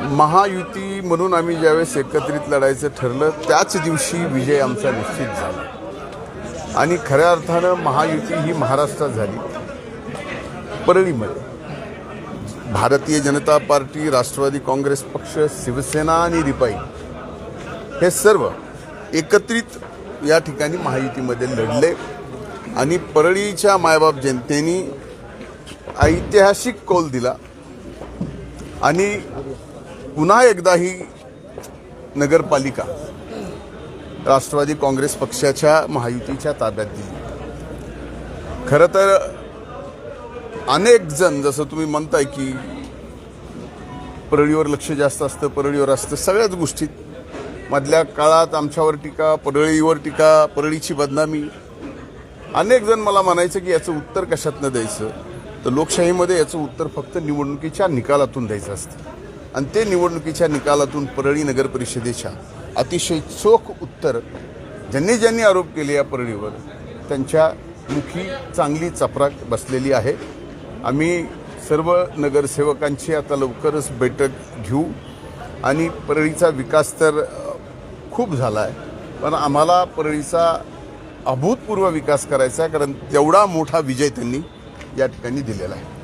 महायुती म्हणून आम्ही ज्यावेळेस एकत्रित लढायचं ठरलं त्याच दिवशी विजय आमचा निश्चित झाला आणि खऱ्या अर्थानं महायुती ही महाराष्ट्रात झाली। परळीमध्ये भारतीय जनता पार्टी, राष्ट्रवादी काँग्रेस पक्ष, शिवसेना आणि रिपाई हे सर्व एकत्रित या ठिकाणी महायुतीमध्ये लढले आणि परळीच्या मायबाप जनतेने ऐतिहासिक कौल दिला आणि पुन्हा एकदा ही नगरपालिका राष्ट्रवादी काँग्रेस पक्षाच्या महायुतीच्या ताब्यात दिली। खरं तर अनेक जण जसं तुम्ही म्हणताय की परळीवर लक्ष जास्त असतं, परळीवर असतं, सगळ्याच गोष्टीत मधल्या काळात आमच्यावर टीका, परळीवर टीका, परळीची बदनामी। अनेक जण मला म्हणायचं की याचं उत्तर कशातनं द्यायचं, तर लोकशाहीमध्ये याचं उत्तर फक्त निवडणुकीच्या निकालातून द्यायचं असतं आणि ते निवडणुकीच्या निकालातून परळी नगर परिषदेच्या अतिशय चोख उत्तर ज्यांनी आरोप केले या परळीवर त्यांच्या मुखी चांगली चपराक बसलेली आहे। आम्ही सर्व नगरसेवकांची आता लवकरच बैठक घेऊ आणि परळीचा विकास तर खूप झाला आहे, पण आम्हाला परळीचा अभूतपूर्व विकास करायचा आहे, कारण तेवढा मोठा विजय त्यांनी या ठिकाणी दिलेला आहे।